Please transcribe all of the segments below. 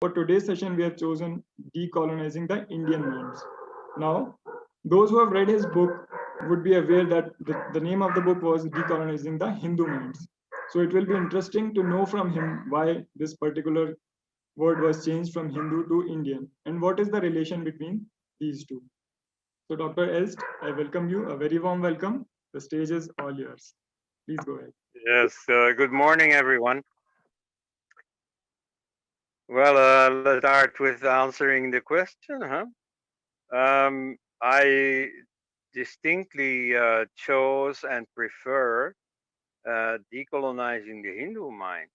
For today's session, we have chosen Decolonizing the Indian Minds. Now, those who have read his book would be aware that the name of the book was Decolonizing the Hindu Minds. So it will be interesting to know from him why this particular word was changed from Hindu to Indian and what is the relation between these two. So, Dr. Elst, I welcome you, a very warm welcome. The stage is all yours. Please go ahead. Yes, good morning, everyone. Well, let's start with answering the question, huh? I distinctly chose and prefer decolonizing the Hindu mind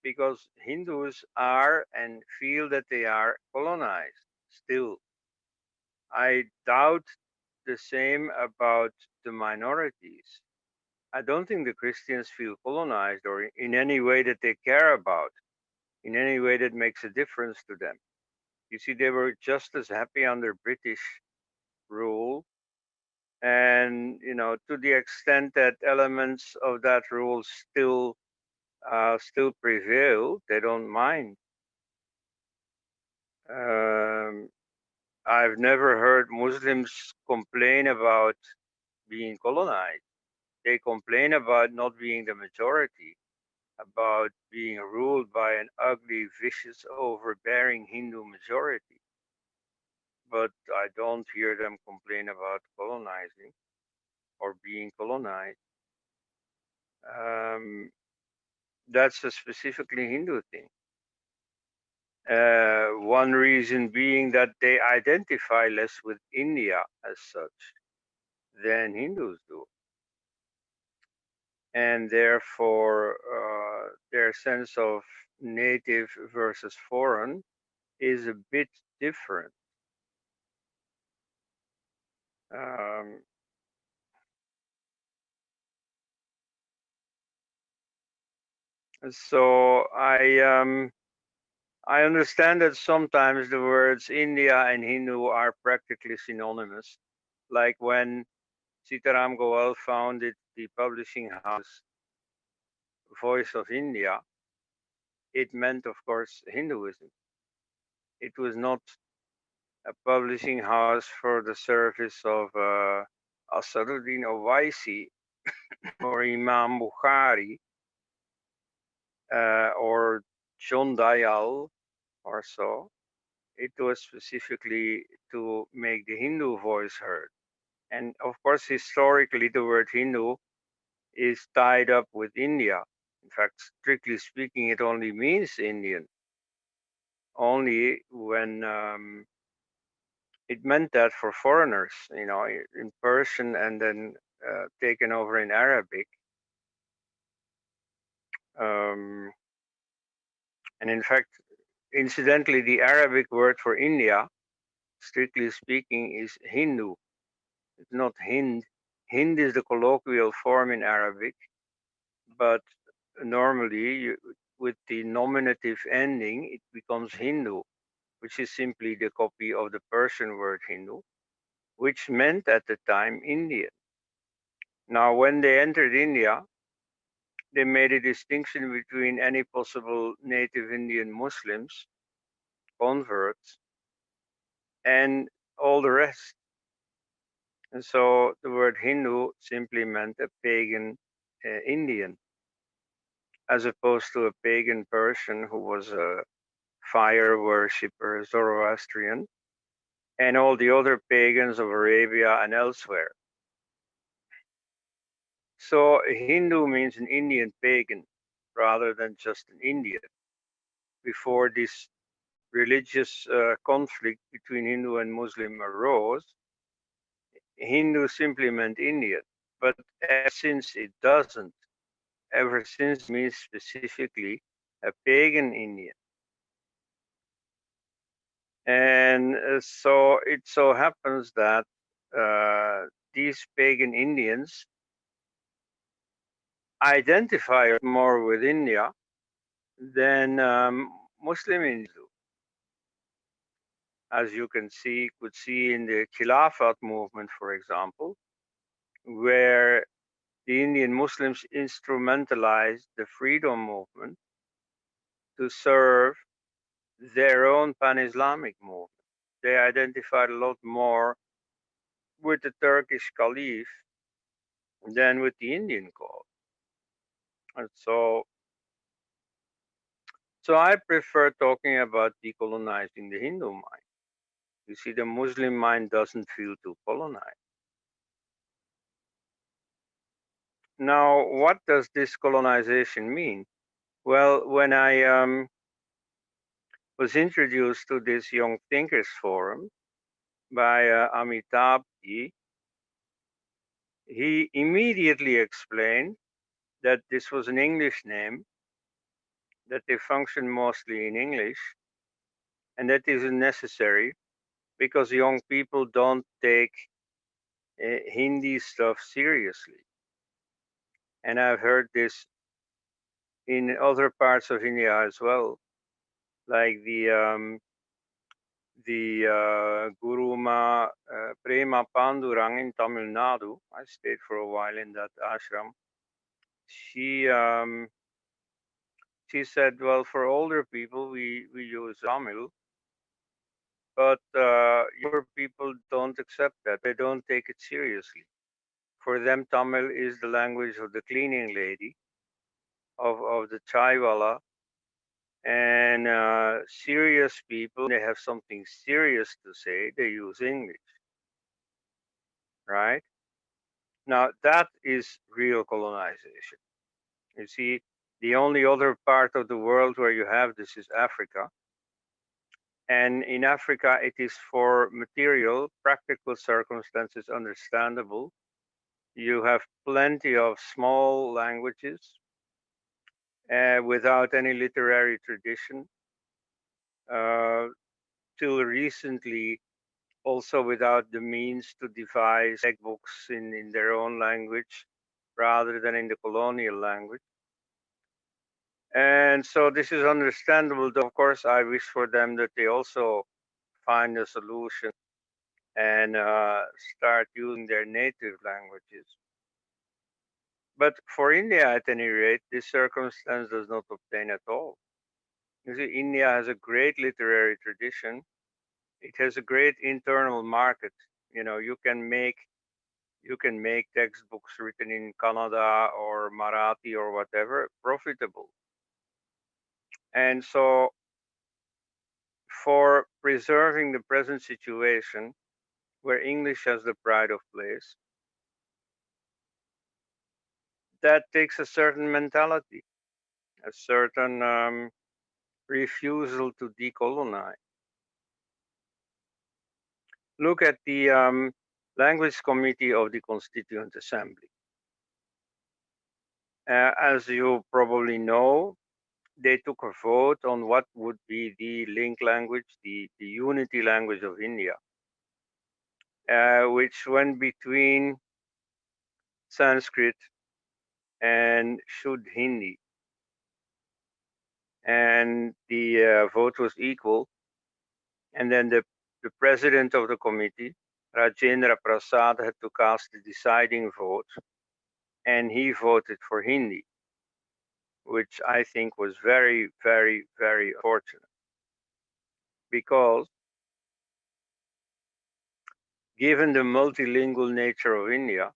because Hindus are and feel that they are colonized still. I doubt the same about the minorities. I don't think the Christians feel colonized or in any way that they care about, in any way that makes a difference to them. You see, they were just as happy under British rule. And, to the extent that elements of that rule still prevail, they don't mind. Um, I've never heard Muslims complain about being colonized. They complain about not being the majority, about being ruled by an ugly, vicious, overbearing Hindu majority. But I don't hear them complain about colonizing or being colonized. Um, that's a specifically Hindu thing. One reason being that they identify less with India as such than Hindus do. And therefore, their sense of native versus foreign is a bit different. Um, so I understand that sometimes the words India and Hindu are practically synonymous, like when Sitaram Goel founded the publishing house Voice of India, it meant, of course, Hinduism. It was not a publishing house for the service of Asaduddin Owaisi or Imam Bukhari or John Dayal or so. It was specifically to make the Hindu voice heard. And of course, historically, the word Hindu is tied up with India. In fact, strictly speaking, it only means Indian. Only when it meant that for foreigners, in Persian and then taken over in Arabic. Um, and in fact, incidentally, the Arabic word for India, strictly speaking, is Hindu. It's not Hind. Hind is the colloquial form in Arabic, but normally with the nominative ending, it becomes Hindu, which is simply the copy of the Persian word Hindu, which meant at the time Indian. Now, when they entered India, they made a distinction between any possible native Indian Muslims, converts, and all the rest. And so the word Hindu simply meant a pagan Indian, as opposed to a pagan Persian who was a fire worshipper, Zoroastrian, and all the other pagans of Arabia and elsewhere. So Hindu means an Indian pagan rather than just an Indian. Before this religious conflict between Hindu and Muslim arose, Hindu simply meant Indian. But ever since it doesn't, ever since it means specifically a pagan Indian. And so it so happens that these pagan Indians identify more with India than Muslim Indians do. As you could see in the Khilafat movement, for example, where the Indian Muslims instrumentalized the freedom movement to serve their own pan-Islamic movement. They identified a lot more with the Turkish Caliph than with the Indian cause. And so I prefer talking about decolonizing the Hindu mind. You see, the Muslim mind doesn't feel too colonized. Now, what does this colonization mean? Well, when I was introduced to this Young Thinkers Forum by Amitabh, he immediately explained that this was an English name, that they function mostly in English, and that isn't necessary because young people don't take Hindi stuff seriously. And I've heard this in other parts of India as well, like the Guruma Prema Pandurang in Tamil Nadu. I stayed for a while in that ashram. She said, well, for older people, we use Tamil, but younger people don't accept that. They don't take it seriously. For them, Tamil is the language of the cleaning lady, of the chaiwala, and serious people, they have something serious to say, they use English, right? Now, that is real colonization. You see, the only other part of the world where you have this is Africa. And in Africa, it is for material, practical circumstances understandable. You have plenty of small languages without any literary tradition. Till recently, also without the means to devise textbooks in their own language rather than in the colonial language. And so this is understandable. Though, of course, I wish for them that they also find a solution and start using their native languages. But for India, at any rate, this circumstance does not obtain at all. You see, India has a great literary tradition. It has a great internal market. You know, you can make textbooks written in Kannada or Marathi or whatever profitable. And so, for preserving the present situation where English has the pride of place, that takes a certain mentality, a certain refusal to decolonize. Look at the Language Committee of the Constituent Assembly. As you probably know, they took a vote on what would be the link language, the unity language of India, which went between Sanskrit and Shuddh Hindi. And the vote was equal. And then the president of the committee, Rajendra Prasad, had to cast the deciding vote, and he voted for Hindi, which I think was very, very, very unfortunate, because given the multilingual nature of India,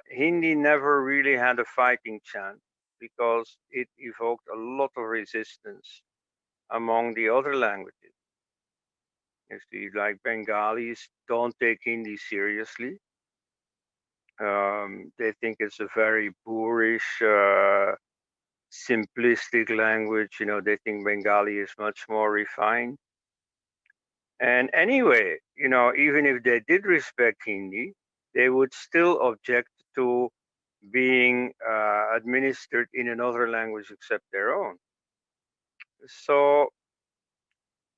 Hindi never really had a fighting chance because it evoked a lot of resistance among the other languages. You see, like Bengalis don't take Hindi seriously. They think it's a very boorish, simplistic language. You know, they think Bengali is much more refined. And anyway, you know, even if they did respect Hindi, they would still object to being administered in another language except their own. So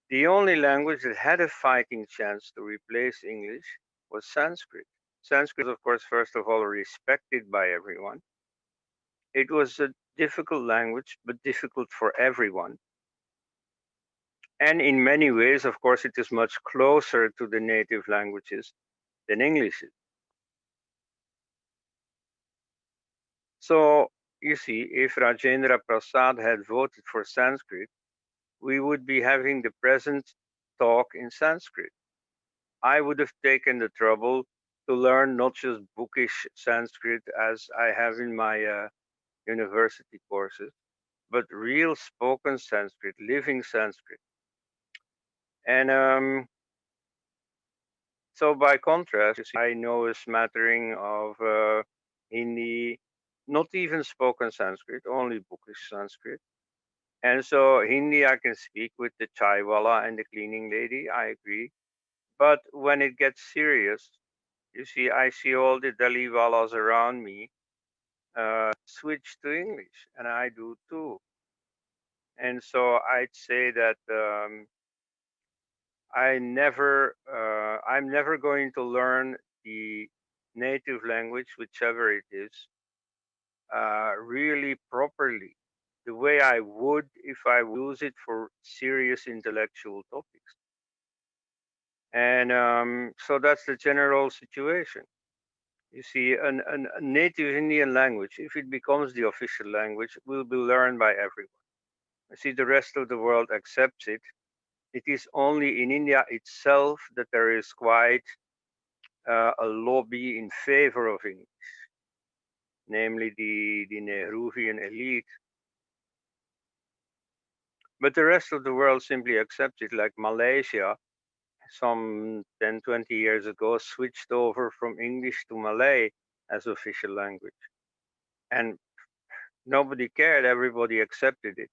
the only language that had a fighting chance to replace English was Sanskrit. Sanskrit was, of course, first of all, respected by everyone. It was a difficult language, but difficult for everyone. And in many ways, of course, it is much closer to the native languages than English is. So you see, if Rajendra Prasad had voted for Sanskrit, we would be having the present talk in Sanskrit. I would have taken the trouble to learn not just bookish Sanskrit as I have in my university courses, but real spoken Sanskrit, living Sanskrit. And so, by contrast, you see, I know a smattering of Hindi, not even spoken Sanskrit, only bookish Sanskrit. And so, Hindi I can speak with the chaiwala and the cleaning lady, I agree. But when it gets serious, you see, I see all the Daliwalas around me switch to English, and I do too. And so I'd say that I'm never going to learn the native language, whichever it is, really properly, the way I would if I use it for serious intellectual topics. And so that's the general situation. You see, a native Indian language, if it becomes the official language, will be learned by everyone. You see, the rest of the world accepts it. It is only in India itself that there is quite a lobby in favor of English, namely the Nehruvian elite. But the rest of the world simply accepts it, like Malaysia, some 10, 20 years ago, switched over from English to Malay as official language. And nobody cared, everybody accepted it.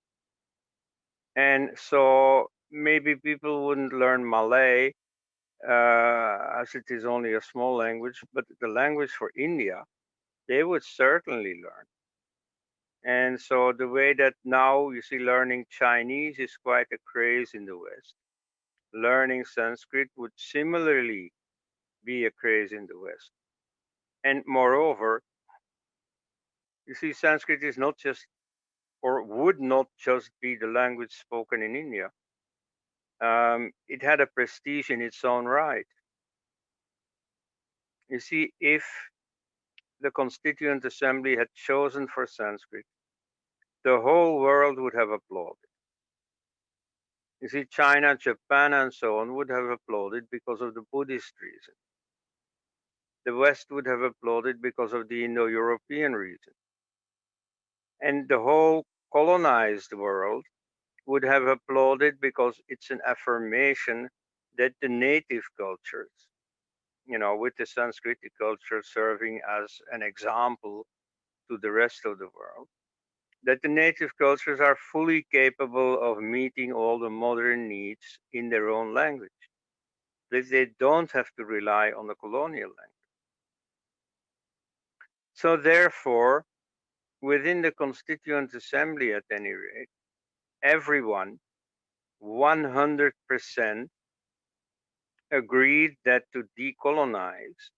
And so maybe people wouldn't learn Malay as it is only a small language, but the language for India, they would certainly learn. And so the way that now you see learning Chinese is quite a craze in the West. Learning Sanskrit would similarly be a craze in the West. And moreover, you see, Sanskrit is not just, or would not just be the language spoken in India. It had a prestige in its own right. You see, if the Constituent Assembly had chosen for Sanskrit, the whole world would have applauded. You see, China, Japan, and so on would have applauded because of the Buddhist reason. The West would have applauded because of the Indo-European reason. And the whole colonized world would have applauded because it's an affirmation that the native cultures, with the Sanskritic culture serving as an example to the rest of the world, that the native cultures are fully capable of meeting all the modern needs in their own language, that they don't have to rely on the colonial language. So therefore, within the Constituent Assembly at any rate, everyone 100% agreed that to decolonize,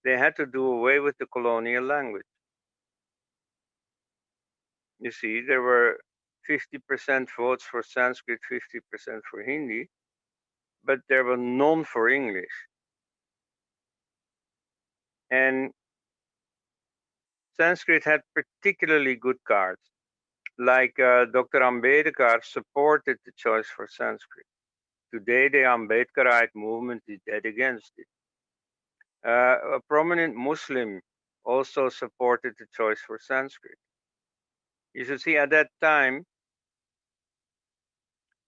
they had to do away with the colonial language. You see, there were 50% votes for Sanskrit, 50% for Hindi, but there were none for English. And Sanskrit had particularly good cards, like Dr. Ambedkar supported the choice for Sanskrit. Today, the Ambedkarite movement is dead against it. A prominent Muslim also supported the choice for Sanskrit. You should see, at that time,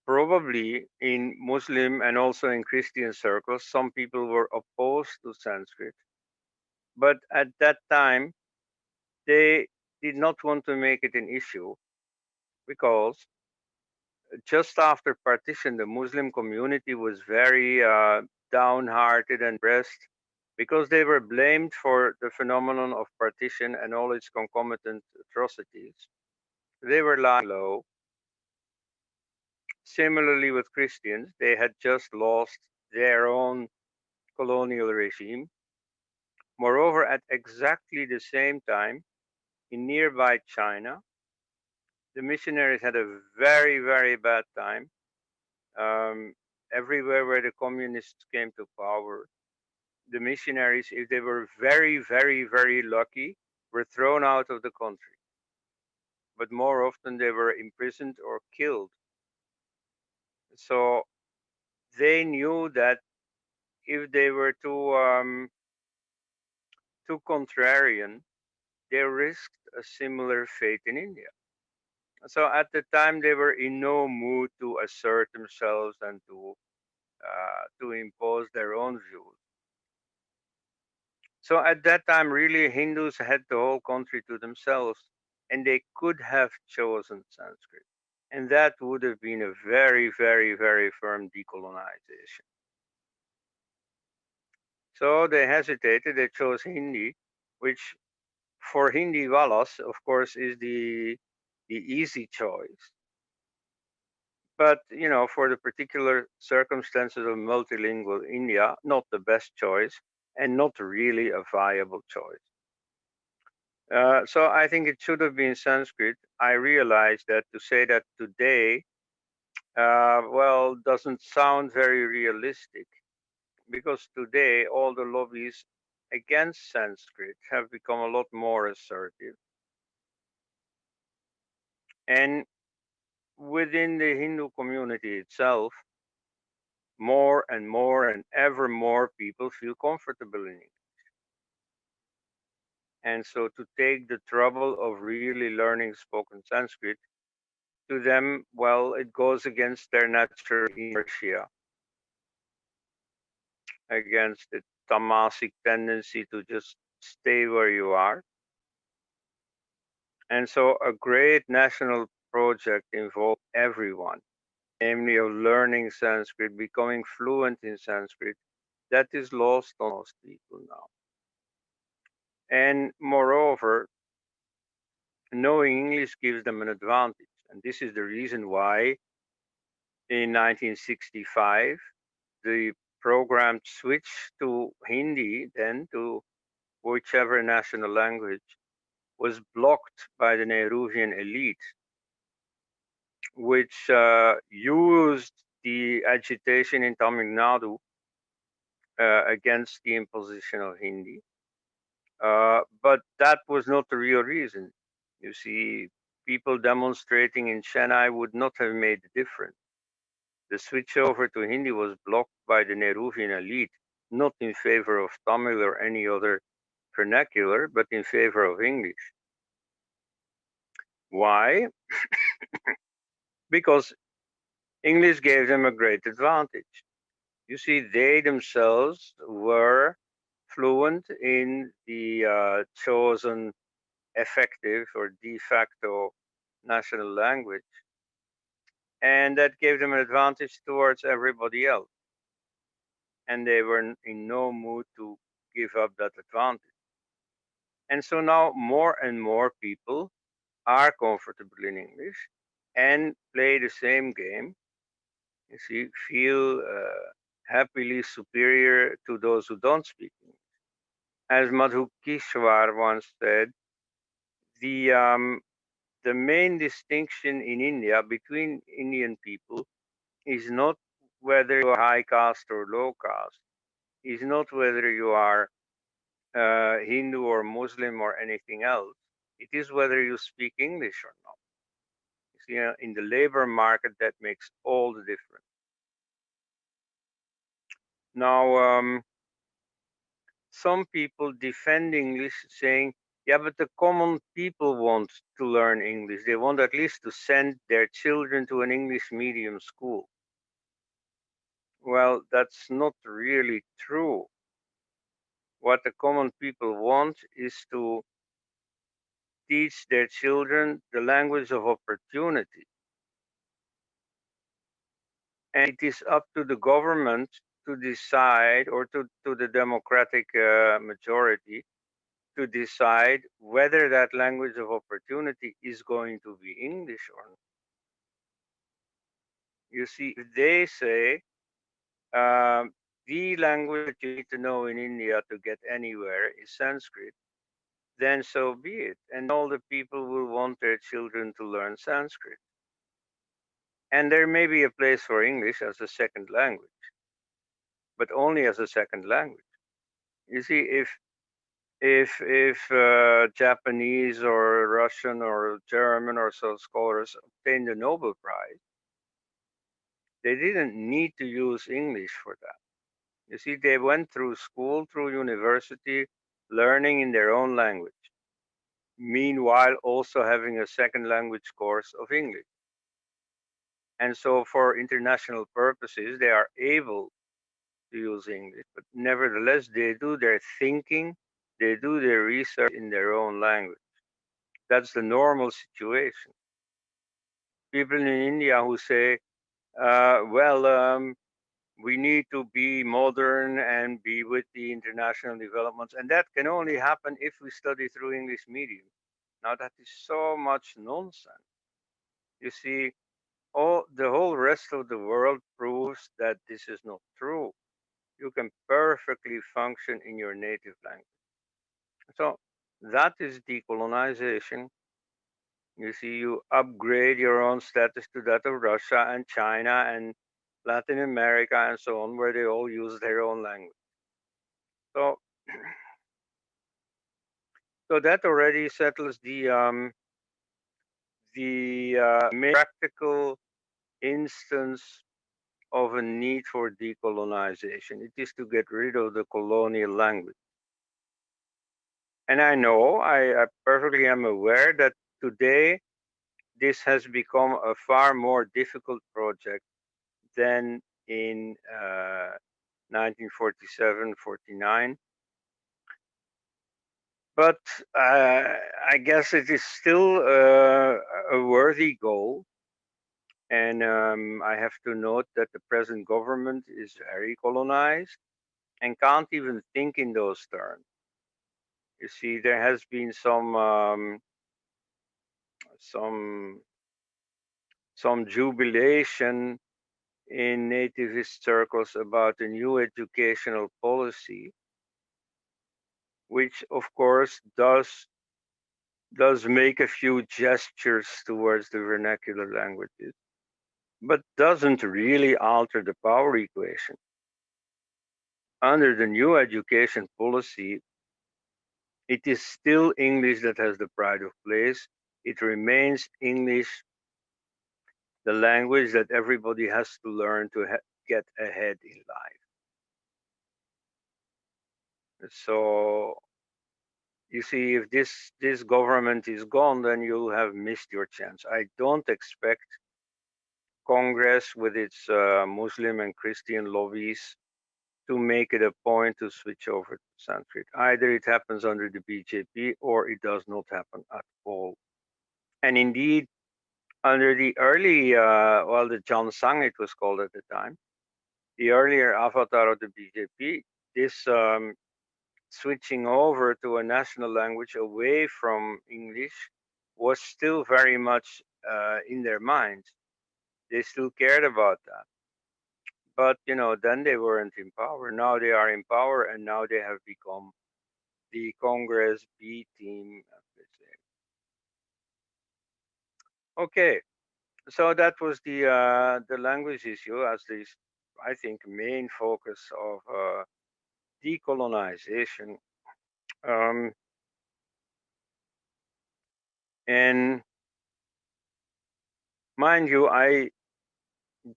probably in Muslim and also in Christian circles, some people were opposed to Sanskrit. But at that time, they did not want to make it an issue because just after partition, the Muslim community was very downhearted and depressed because they were blamed for the phenomenon of partition and all its concomitant atrocities. They were lying low. Similarly, with Christians, they had just lost their own colonial regime. Moreover, at exactly the same time, in nearby China, the missionaries had a very, very bad time. Everywhere where the communists came to power, the missionaries, if they were very, very, very lucky, were thrown out of the country. But more often, they were imprisoned or killed. So they knew that if they were too contrarian, they risked a similar fate in India. So at the time, they were in no mood to assert themselves and to impose their own views. So at that time, really, Hindus had the whole country to themselves, and they could have chosen Sanskrit. And that would have been a very, very, very firm decolonization. So they hesitated, they chose Hindi, which for Hindi Walas, of course, is the easy choice. But for the particular circumstances of multilingual India, not the best choice and not really a viable choice. So I think it should have been Sanskrit. I realize that to say that today, well, doesn't sound very realistic because today all the lobbies against Sanskrit have become a lot more assertive. And within the Hindu community itself, more and more and ever more people feel comfortable in it. And so to take the trouble of really learning spoken Sanskrit, to them, well, it goes against their natural inertia, against the tamasic tendency to just stay where you are. And so a great national project involved everyone, namely of learning Sanskrit, becoming fluent in Sanskrit, that is lost on most people now. And moreover, knowing English gives them an advantage. And this is the reason why in 1965, the program switched to Hindi, then to whichever national language, was blocked by the Nehruvian elite, which used the agitation in Tamil Nadu against the imposition of Hindi. But that was not the real reason. You see, people demonstrating in Chennai would not have made the difference. The switch over to Hindi was blocked by the Nehruvian elite, not in favor of Tamil or any other vernacular, but in favor of English. Why? Because English gave them a great advantage. You see, they themselves were fluent in the chosen effective or de facto national language, and that gave them an advantage towards everybody else. And they were in no mood to give up that advantage. And so now more and more people are comfortable in English and play the same game. You see, feel happily superior to those who don't speak English. As Madhu Kishwar once said, the main distinction in India between Indian people is not whether you are high caste or low caste, is not whether you are Hindu or Muslim or anything else. It is whether you speak English or not. You see, in the labor market, that makes all the difference. Now, some people defend English saying, yeah, but the common people want to learn English. They want at least to send their children to an English medium school. Well, that's not really true. What the common people want is to teach their children the language of opportunity. And it is up to the government to decide, or to the democratic majority, to decide whether that language of opportunity is going to be English or not. You see, if they say the language that you need to know in India to get anywhere is Sanskrit, then so be it. And all the people will want their children to learn Sanskrit. And there may be a place for English as a second language, but only as a second language. You see, if Japanese or Russian or German or so scholars obtain the Nobel Prize, They didn't need to use English for that. You see, they went through school, through university, learning in their own language, meanwhile also having a second language course of English. And so for international purposes, they are able to use English, but nevertheless, they do their thinking, they do their research in their own language. That's the normal situation. People in India who say, we need to be modern and be with the international developments, and that can only happen if we study through English medium. Now, that is so much nonsense. You see, the whole rest of the world proves that this is not true. You can perfectly function in your native language. So that is decolonization. You see, you upgrade your own status to that of Russia and China and Latin America and so on, where they all use their own language. So, so that already settles the practical instance of a need for decolonization. It is to get rid of the colonial language. And I perfectly am aware that today this has become a far more difficult project than in 1947, 49. But I guess it is still a worthy goal. And I have to note that the present government is very colonized and can't even think in those terms. You see, there has been some some jubilation in nativist circles about a new educational policy, which of course does make a few gestures towards the vernacular languages, but doesn't really alter the power equation. Under the new education policy, it is still English that has the pride of place. It remains English, the language that everybody has to learn to get ahead in life. So you see, if this government is gone, then you'll have missed your chance. I don't expect Congress with its Muslim and Christian lobbies to make it a point to switch over to Sanskrit. Either it happens under the BJP or it does not happen at all. And indeed, under the early, the John Sang it was called at the time, the earlier avatar of the BJP, this switching over to a national language away from English was still very much in their minds. They still cared about that. But then they weren't in power. Now they are in power, and now they have become the Congress B team, as they say. Okay, so that was the language issue as the, I think, main focus of decolonization. Um, and mind you, I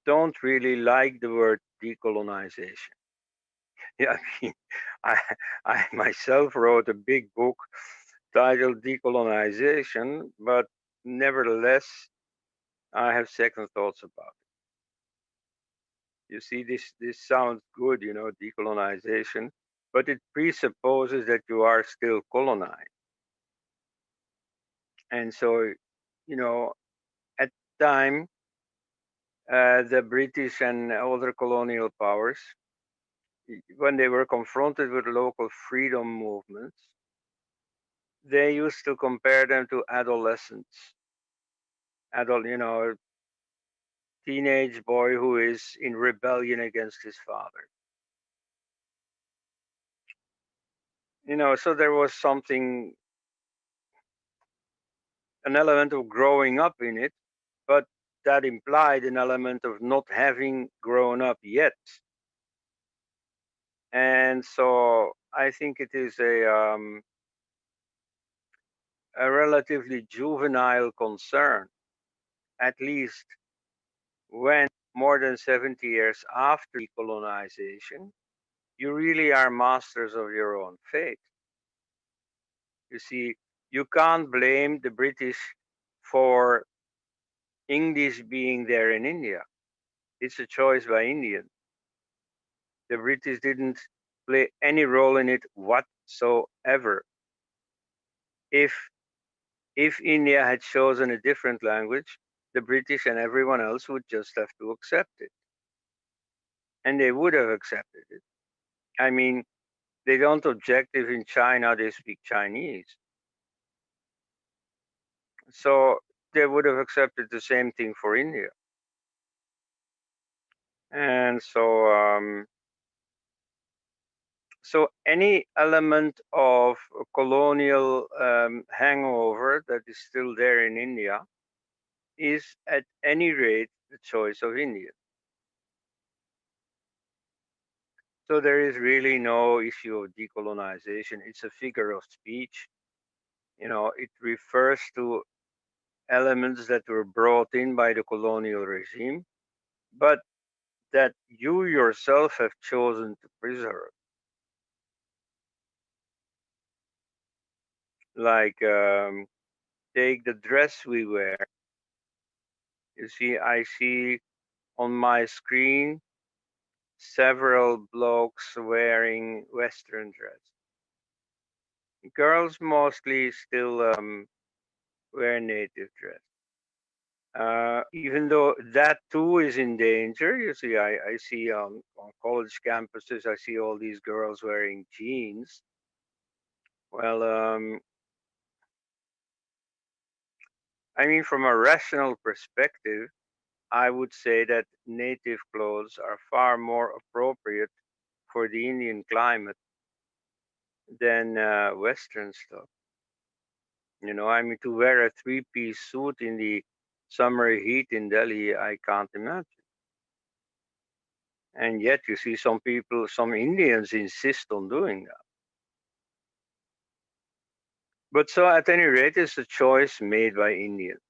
don't really like the word decolonization. Yeah, I mean, I, I myself wrote a big book titled Decolonization, but nevertheless, I have second thoughts about it. You see, this sounds good, decolonization, but it presupposes that you are still colonized. And so, at the time, the British and other colonial powers, when they were confronted with local freedom movements, they used to compare them to adolescents. Teenage boy who is in rebellion against his father. So there was an element of growing up in it, but that implied an element of not having grown up yet. And so I think it is a relatively juvenile concern, at least when more than 70 years after decolonization, you really are masters of your own fate. You see, you can't blame the British for English being there in India. It's a choice by Indians. The British didn't play any role in it whatsoever. If if India had chosen a different language, the British and everyone else would just have to accept it. And they would have accepted it. I mean, they don't object if in China they speak Chinese. So they would have accepted the same thing for India. And so any element of colonial hangover that is still there in India is at any rate the choice of India. So there is really no issue of decolonization. It's a figure of speech. You know, it refers to elements that were brought in by the colonial regime, but that you yourself have chosen to preserve. Like, take the dress we wear. You see, I see on my screen several blokes wearing Western dress. Girls mostly still wear native dress. Even though that too is in danger, you see, I see on college campuses, I see all these girls wearing jeans. Well, I mean, from a rational perspective, I would say that native clothes are far more appropriate for the Indian climate than Western stuff. You know, I mean, to wear a three-piece suit in the summer heat in Delhi, I can't imagine. And yet, you see, some people, some Indians insist on doing that. But so, at any rate, it's a choice made by Indians.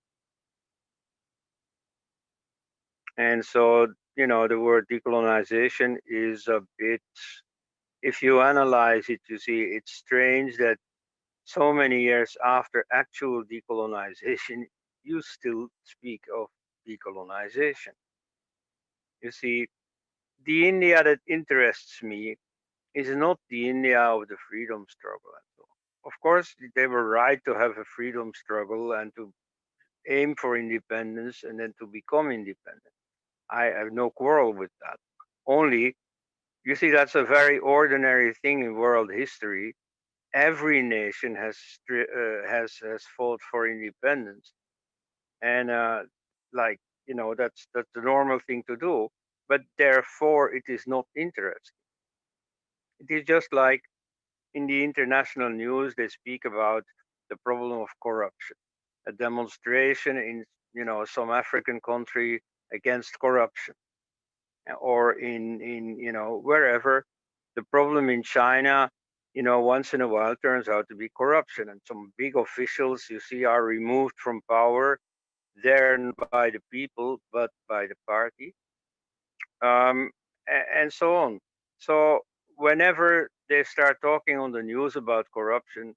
And so, you know, the word decolonization is a bit, if you analyze it, you see, it's strange that so many years after actual decolonization, you still speak of decolonization. You see, the India that interests me is not the India of the freedom struggle and so on. Of course, they were right to have a freedom struggle and to aim for independence and then to become independent. I have no quarrel with that. Only, you see, that's a very ordinary thing in world history. Every nation has fought for independence, and like, you know, that's the normal thing to do. But therefore, it is not interesting. It is just like in the international news, they speak about the problem of corruption, a demonstration in, you know, some African country against corruption, or in you know, wherever. The problem in China, you know, once in a while turns out to be corruption, and some big officials you see are removed from power. They're not by the people, but by the party, and so on. So whenever they start talking on the news about corruption,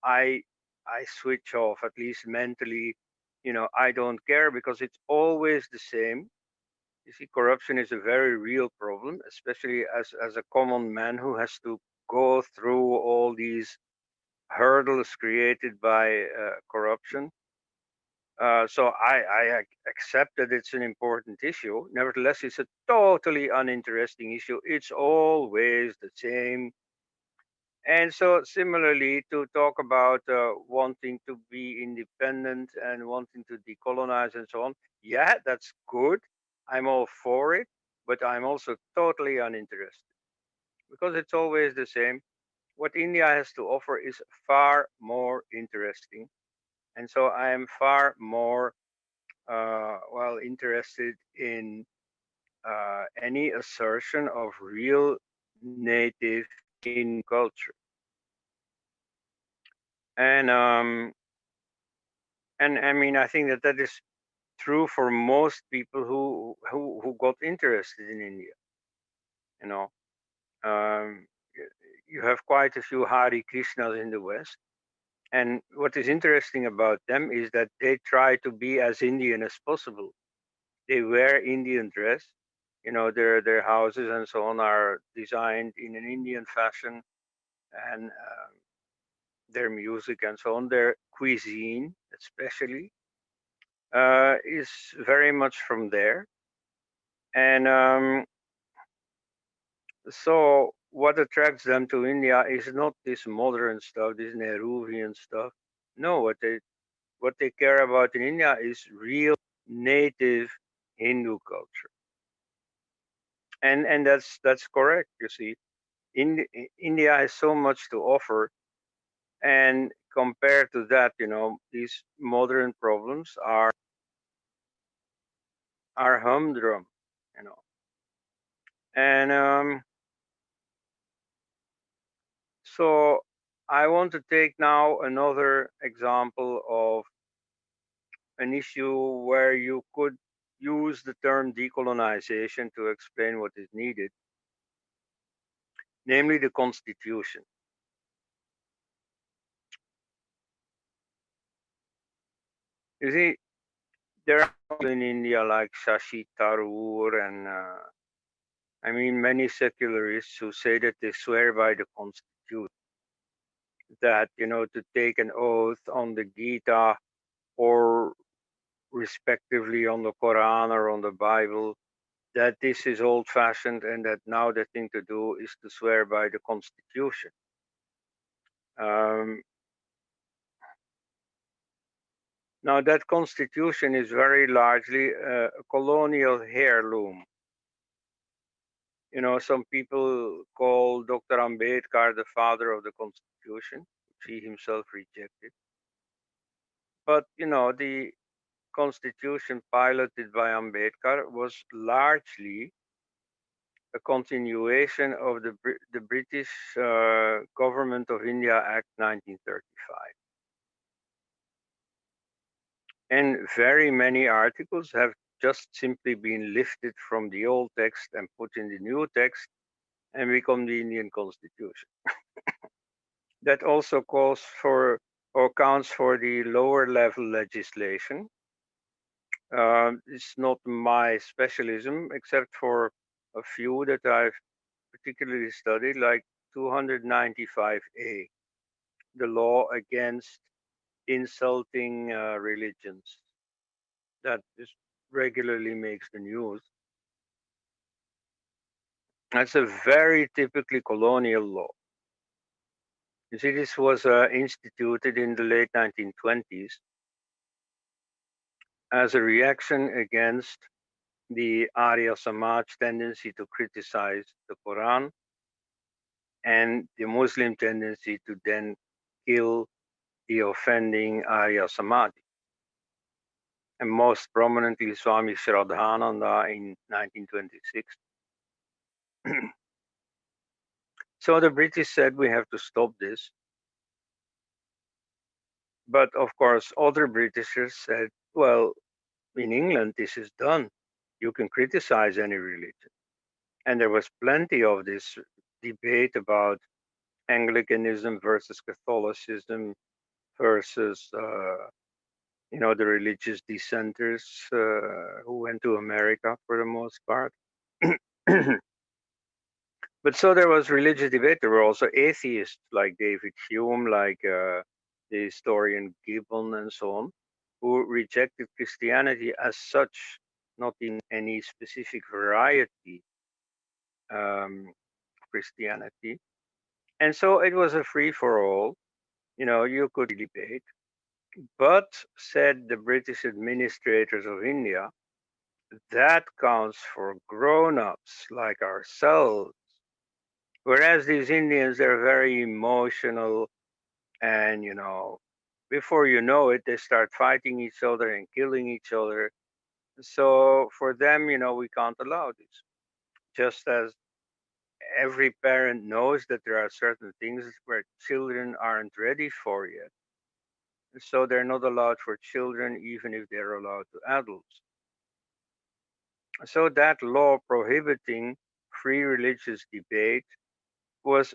I I switch off, at least mentally. You know, I don't care because it's always the same. You see, corruption is a very real problem, especially as a common man who has to go through all these hurdles created by corruption. So I accept that it's an important issue. Nevertheless, it's a totally uninteresting issue. It's always the same. And so, similarly, to talk about wanting to be independent and wanting to decolonize and so on, yeah, that's good. I'm all for it, but I'm also totally uninterested because it's always the same. What India has to offer is far more interesting. And so I am far more well interested in any assertion of real native Indian culture. And I mean, I think that that is true for most people who got interested in India. You know, um, you have quite a few Hare Krishnas in the West, and what is interesting about them is that they try to be as Indian as possible. They wear Indian dress. You know, their houses and so on are designed in an Indian fashion, and their music and so on, their cuisine especially, is very much from there. And so what attracts them to India is not this modern stuff, this Nehruvian stuff. No, what they care about in India is real native Hindu culture, and that's correct. You see, India has so much to offer, and compared to that, these modern problems are humdrum, you know. And so I want to take now another example of an issue where you could use the term decolonization to explain what is needed, namely the constitution. You see, there are people in India like Shashi Tharoor and I mean many secularists who say that they swear by the constitution, that to take an oath on the Gita or respectively on the Quran or on the Bible, that this is old fashioned and that now the thing to do is to swear by the constitution. Um, Now, that constitution is very largely a colonial heirloom. Some people call Dr. Ambedkar the father of the constitution, which he himself rejected. But, the constitution piloted by Ambedkar was largely a continuation of the British Government of India Act 1935. And very many articles have just simply been lifted from the old text and put in the new text and become the Indian constitution. That also calls for or counts for the lower level legislation. It's not my specialism, except for a few that I've particularly studied, like 295A, the law against insulting religions, that just regularly makes the news. That's a very typically colonial law. You see, this was instituted in the late 1920s as a reaction against the Arya Samaj tendency to criticize the Quran and the Muslim tendency to then kill the offending Arya Samaj, and most prominently Swami Shraddhananda in 1926. So the British said we have to stop this. But of course, other Britishers said, well, in England, this is done. You can criticize any religion. And there was plenty of this debate about Anglicanism versus Catholicism versus, the religious dissenters who went to America for the most part. But so there was religious debate. There were also atheists like David Hume, like the historian Gibbon, and so on, who rejected Christianity as such, not in any specific variety Christianity. And so it was a free for all. You could debate. But, said the British administrators of India, that counts for grown ups like ourselves. Whereas these Indians, they're very emotional, and before you know it, they start fighting each other and killing each other. So for them, we can't allow this. Just as every parent knows that there are certain things where children aren't ready for yet. So they're not allowed for children, even if they're allowed to adults. So that law prohibiting free religious debate was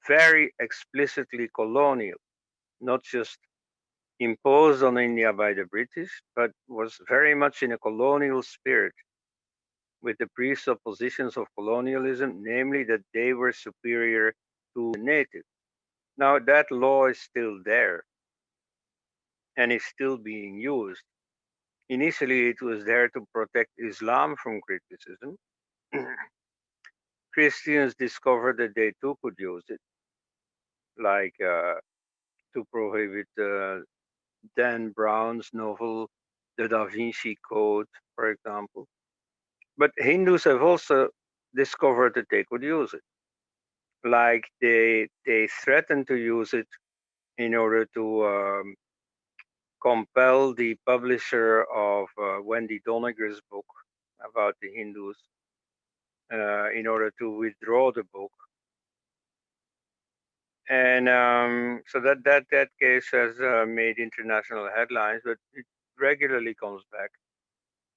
very explicitly colonial, not just imposed on India by the British, but was very much in a colonial spirit, with the presuppositions of colonialism, namely that they were superior to the natives. Now, that law is still there and is still being used. Initially, it was there to protect Islam from criticism. Christians discovered that they too could use it, like to prohibit Dan Brown's novel, The Da Vinci Code, for example. But Hindus have also discovered that they could use it. Like they threatened to use it in order to compel the publisher of Wendy Doniger's book about the Hindus in order to withdraw the book. And so that case has made international headlines, but it regularly comes back.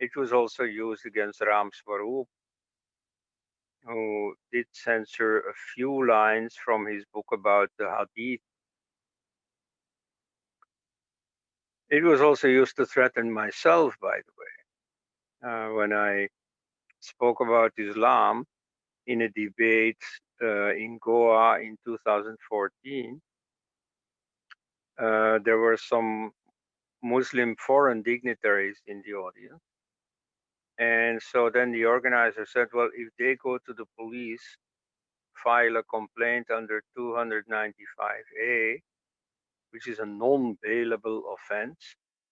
It was also used against Ram Swaroop, who did censor a few lines from his book about the Hadith. It was also used to threaten myself, by the way, when I spoke about Islam in a debate in Goa in 2014. There were some Muslim foreign dignitaries in the audience. And so then the organizer said, well, if they go to the police, file a complaint under 295A, which is a non-bailable offense,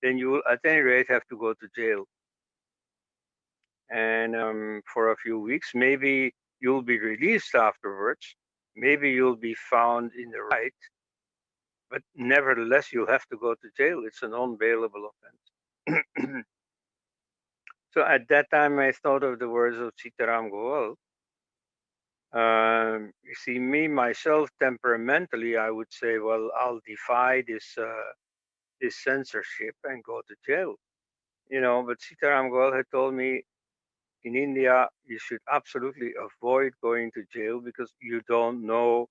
then you will at any rate have to go to jail. And for a few weeks, maybe you'll be released afterwards. Maybe you'll be found in the right, but nevertheless, you'll have to go to jail. It's a non-bailable offense. So at that time, I thought of the words of Sitaram Goel. You see, me myself, temperamentally, I would say, well, I'll defy this censorship and go to jail. You know, but Sitaram Goel had told me in India, you should absolutely avoid going to jail because you don't know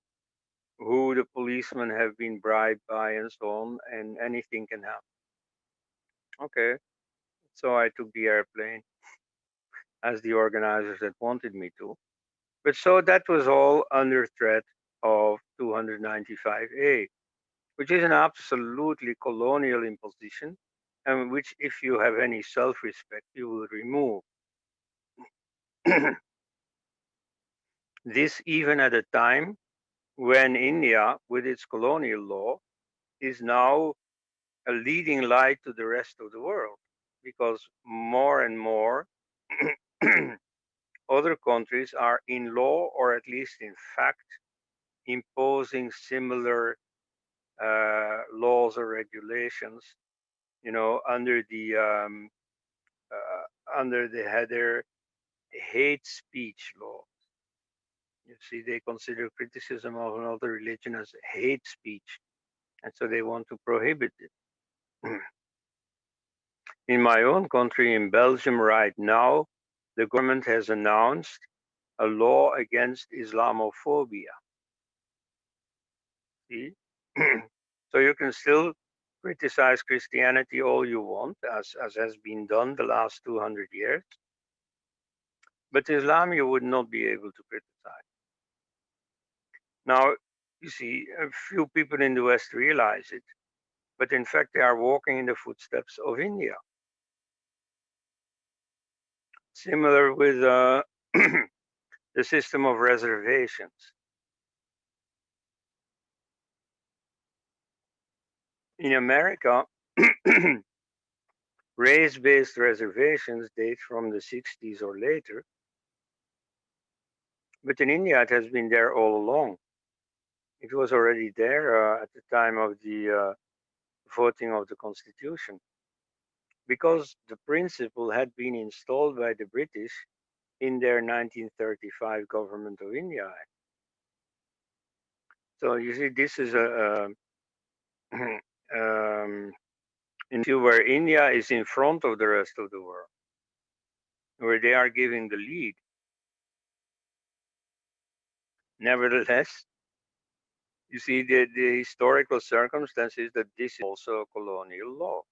who the policemen have been bribed by and so on, and anything can happen. Okay, so I took the airplane as the organizers had wanted me to. But so that was all under threat of 295A, which is an absolutely colonial imposition, and which, if you have any self respect, you will remove. This even at a time when India, with its colonial law, is now a leading light to the rest of the world, because more and more other countries are in law, or at least in fact, imposing similar laws or regulations, you know, under the header hate speech law. You see, they consider criticism of another religion as hate speech, and so they want to prohibit it. In my own country, in Belgium, right now, the government has announced a law against Islamophobia. See? So you can still criticize Christianity all you want, as has been done the last 200 years. But Islam, you would not be able to criticize. Now, you see, a few people in the West realize it, but in fact, they are walking in the footsteps of India. Similar with the system of reservations. In America, race-based reservations date from the 60s or later, but in India, it has been there all along. It was already there at the time of the voting of the Constitution, because the principle had been installed by the British in their 1935 Government of India Act. So you see, this is a in view where India is in front of the rest of the world, where they are giving the lead. Nevertheless, you see the historical circumstances that this is also a colonial law.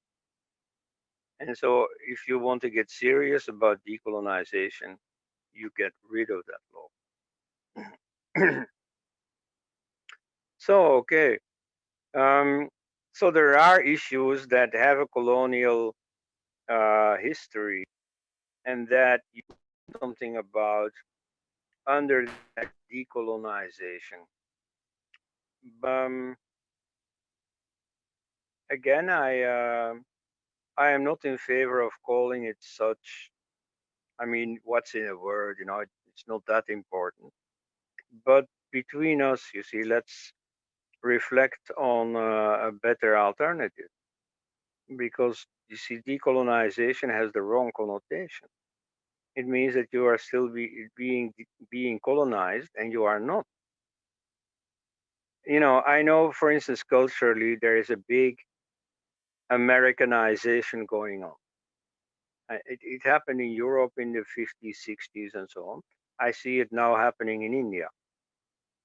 And so if you want to get serious about decolonization, you get rid of that law. So, okay. So there are issues that have a colonial history and that you do something about under that decolonization. Um, Again, I am not in favor of calling it such. I mean, what's in a word? It's not that important. But between us, you see, let's reflect on a better alternative, because you see, decolonization has the wrong connotation. It means that you are still being colonized, and you are not. I know, for instance, culturally, there is a big Americanization going on. It happened in Europe in the 50s, 60s, and so on. I see it now happening in India.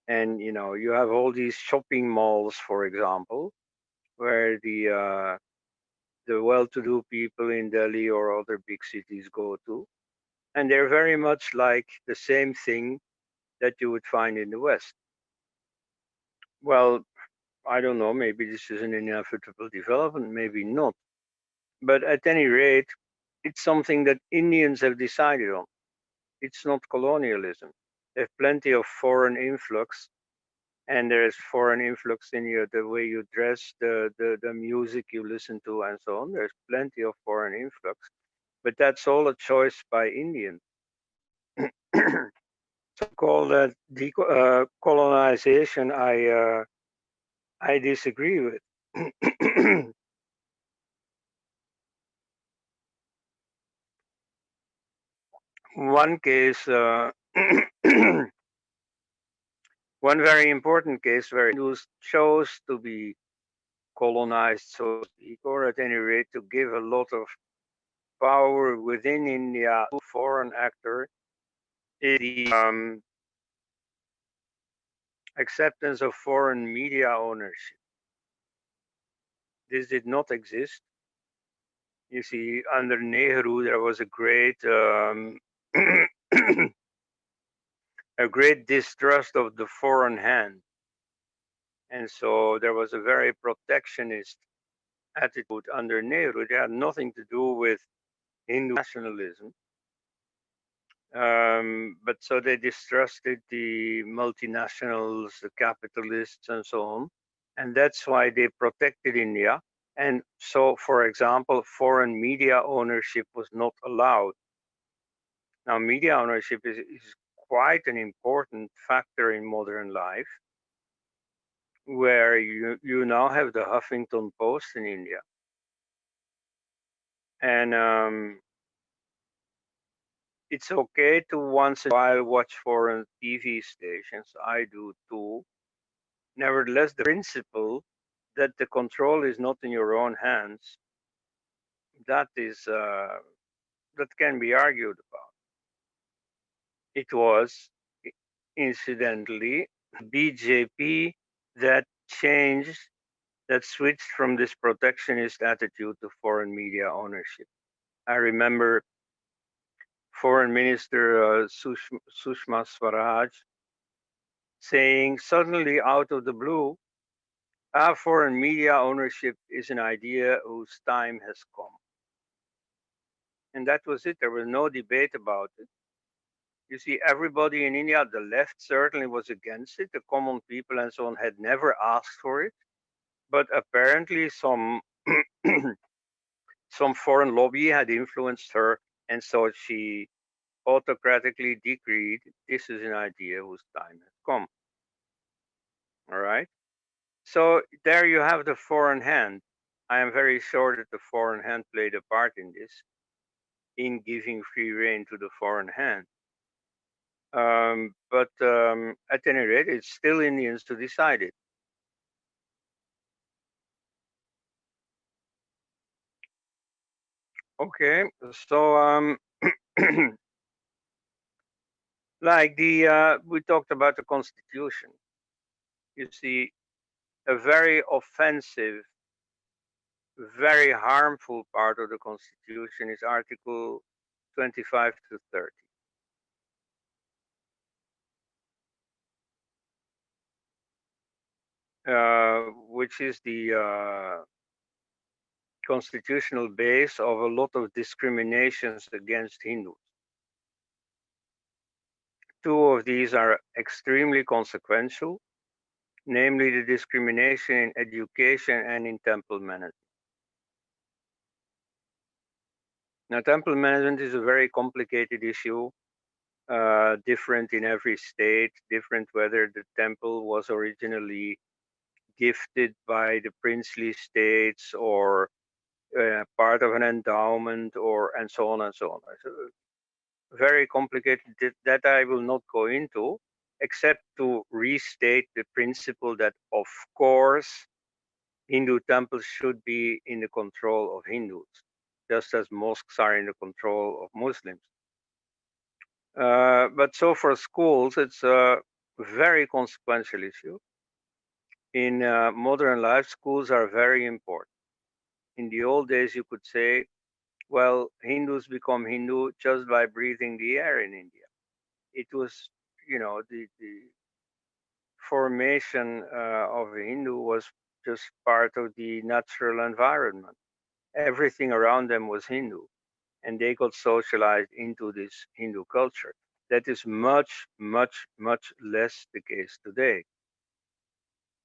And you have all these shopping malls, for example, where the well-to-do people in Delhi or other big cities go to, and they're very much like the same thing that you would find in the West. Well, I don't know. Maybe this is an inevitable development. Maybe not. But at any rate, it's something that Indians have decided on. It's not colonialism. There's plenty of foreign influx, and there's foreign influx in the way you dress, the music you listen to, and so on. There's plenty of foreign influx, but that's all a choice by Indians. So call that colonization. I disagree with. One case, one very important case where Hindus chose to be colonized, so to speak, or at any rate to give a lot of power within India to foreign actor, is the acceptance of foreign media ownership. This did not exist. You see, under Nehru, there was a great a great distrust of the foreign hand. And so there was a very protectionist attitude under Nehru. It had nothing to do with Hindu nationalism. But so they distrusted the multinationals, the capitalists, and so on. And that's why they protected India. And so, for example, foreign media ownership was not allowed. Now, media ownership is quite an important factor in modern life, where you now have the Huffington Post in India. And it's okay to once in a while watch foreign TV stations. I do too. Nevertheless, the principle that the control is not in your own hands, that can be argued about. It was, incidentally, BJP that changed, that switched from this protectionist attitude to foreign media ownership. I remember Foreign Minister Sushma Swaraj saying suddenly out of the blue, foreign media ownership is an idea whose time has come. And that was it. There was no debate about it. You see, everybody in India, the left certainly was against it. The common people and so on had never asked for it. But apparently some some foreign lobby had influenced her, and so she autocratically decreed, this is an idea whose time has come. All right. So there you have the foreign hand. I am very sure that the foreign hand played a part in this, in giving free rein to the foreign hand. But at any rate, it's still Indians to decide it. Okay, so like we talked about the Constitution. You see, a very offensive, very harmful part of the Constitution is Article 25 to 30. Which is the constitutional base of a lot of discriminations against Hindus. Two of these are extremely consequential, namely the discrimination in education and in temple management. Now, temple management is a very complicated issue, different in every state, different whether the temple was originally gifted by the princely states or part of an endowment, or and so on and so on. So, very complicated that I will not go into, except to restate the principle that, of course, Hindu temples should be in the control of Hindus, just as mosques are in the control of Muslims. But so for schools, it's a very consequential issue. In modern life, schools are very important. In the old days, you could say, well, Hindus become Hindu just by breathing the air in India. It was, the formation of a Hindu was just part of the natural environment. Everything around them was Hindu, and they got socialized into this Hindu culture. That is much, much, much less the case today.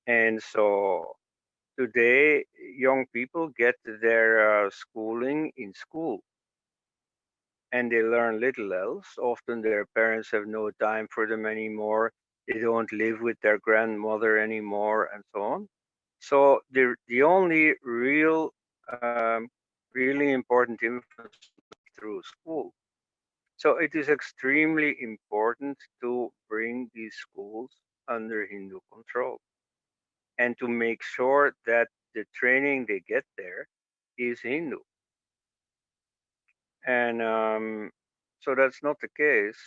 And so today, young people get their schooling in school, and they learn little else. Often their parents have no time for them anymore. They don't live with their grandmother anymore, and so on. So the only really important influence through school. So it is extremely important to bring these schools under Hindu control and to make sure that the training they get there is Hindu. And so that's not the case.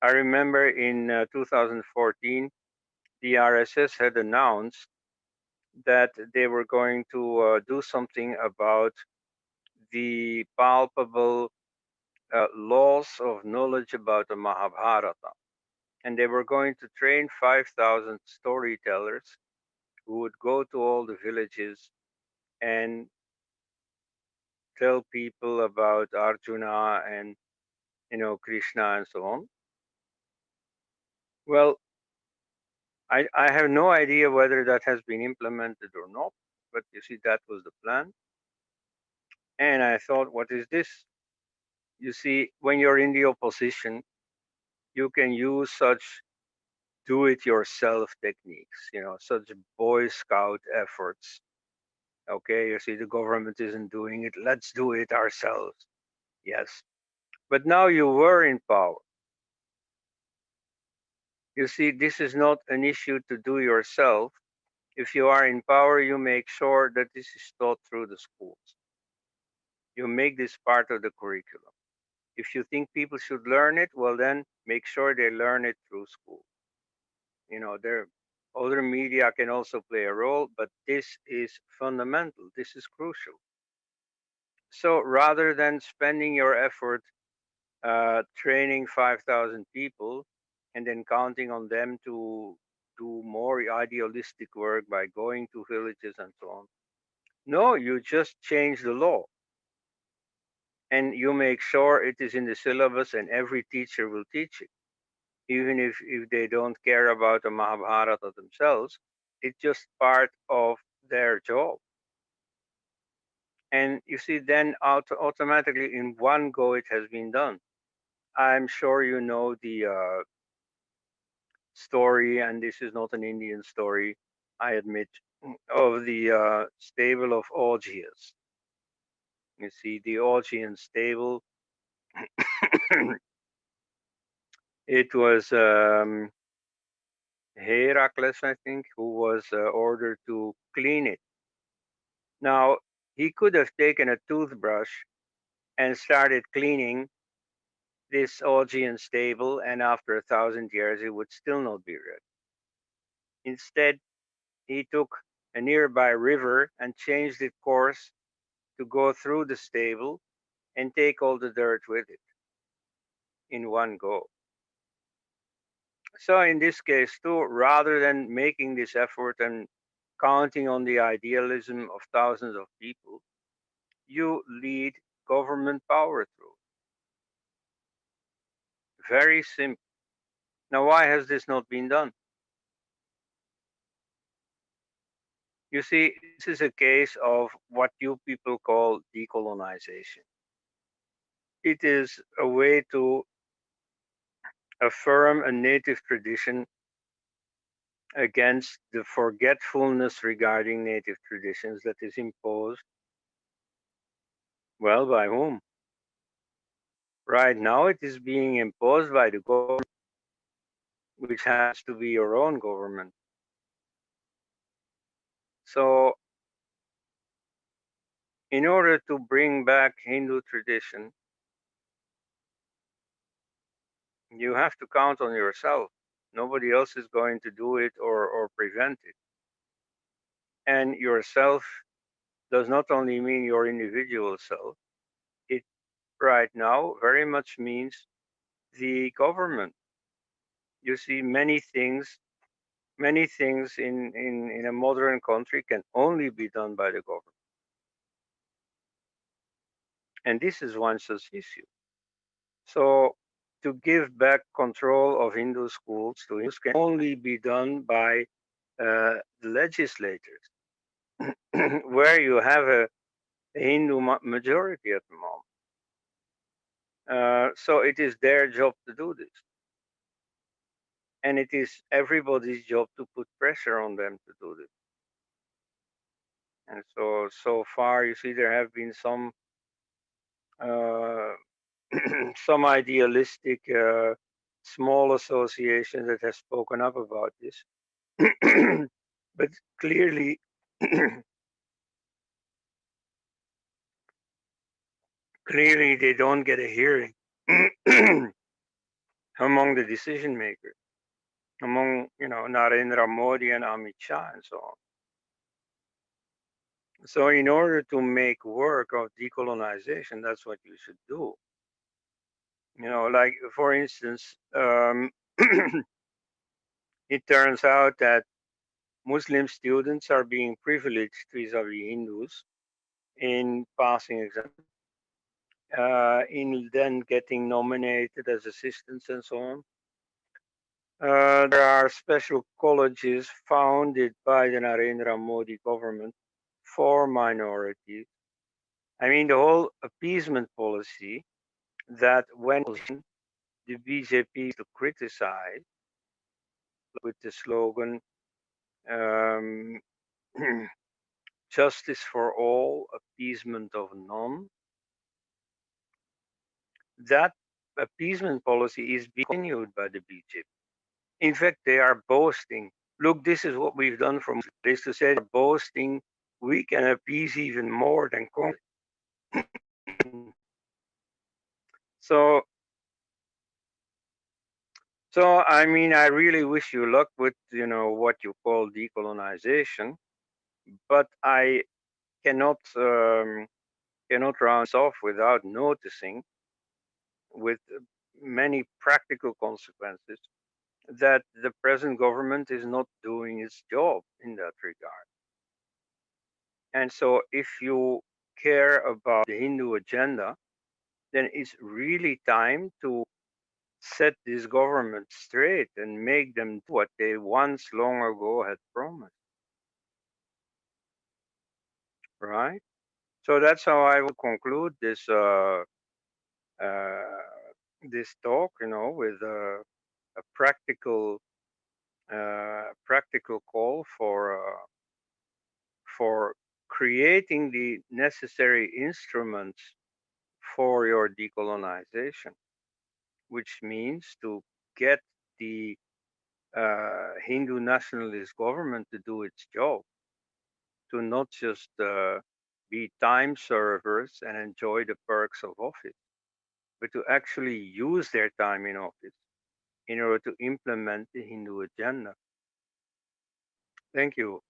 I remember in 2014, the RSS had announced that they were going to do something about the palpable loss of knowledge about the Mahabharata. And they were going to train 5,000 storytellers who would go to all the villages and tell people about Arjuna and Krishna and so on. Well, I have no idea whether that has been implemented or not, but you see, that was the plan. And I thought, what is this? You see, when you're in the opposition, you can use such do it yourself techniques, such Boy Scout efforts. Okay, you see, the government isn't doing it, let's do it ourselves. Yes. But now you were in power. You see, this is not an issue to do yourself. If you are in power, you make sure that this is taught through the schools. You make this part of the curriculum. If you think people should learn it, well, then make sure they learn it through school. There other media can also play a role, but this is fundamental. This is crucial. So rather than spending your effort training 5,000 people and then counting on them to do more idealistic work by going to villages and so on, no, you just change the law and you make sure it is in the syllabus and every teacher will teach it. Even if they don't care about the Mahabharata themselves, it's just part of their job. And you see, then automatically in one go, it has been done. I'm sure you know the story, and this is not an Indian story, I admit, of the stable of Augeas. You see, the Augean stable, it was Heracles, I think, who was ordered to clean it. Now, He could have taken a toothbrush and started cleaning this Augean stable, and after 1,000 years, it would still not be red. Instead, he took a nearby river and changed its course to go through the stable and take all the dirt with it in one go. So, in this case, too, rather than making this effort and counting on the idealism of thousands of people, you lead government power through. Very simple. Now, why has this not been done? You see, this is a case of what you people call decolonization. It is a way to affirm a native tradition against the forgetfulness regarding native traditions that is imposed, well, by whom? Right now, it is being imposed by the government, which happens to be your own government. So, in order to bring back Hindu tradition, you have to count on yourself. Nobody else is going to do it or prevent it. And yourself does not only mean your individual self, it right now very much means the government. You see, many things in a modern country can only be done by the government. And this is one such issue. So to give back control of Hindu schools to Hindus can only be done by the legislators, where you have a Hindu majority at the moment. So it is their job to do this. And it is everybody's job to put pressure on them to do this. And so far, you see, there have been some uh, some idealistic small associations that have spoken up about this, but clearly, clearly they don't get a hearing among the decision makers, among Narendra Modi and Amit Shah and so on. So, in order to make work of decolonization, that's what you should do. Like for instance, it turns out that Muslim students are being privileged vis-a-vis Hindus in passing exams, in then getting nominated as assistants and so on. There are special colleges founded by the Narendra Modi government for minorities. I mean, the whole appeasement policy that when the BJP to criticize with the slogan um, justice for all, appeasement of none, that appeasement policy is being continued by the BJP. In fact, they are boasting, look, this is what we've done from this to say they're boasting we can appease even more than Congress. so so I mean, I really wish you luck with what you call decolonization, but I cannot round this off without noticing with many practical consequences that the present government is not doing its job in that regard. And so, if you care about the Hindu agenda, then it's really time to set this government straight and make them do what they once long ago had promised. Right? So that's how I will conclude uh, this talk, with a practical call for creating the necessary instruments for your decolonization, which means to get the Hindu nationalist government to do its job, to not just be time servers and enjoy the perks of office, but to actually use their time in office in order to implement the Hindu agenda. Thank you.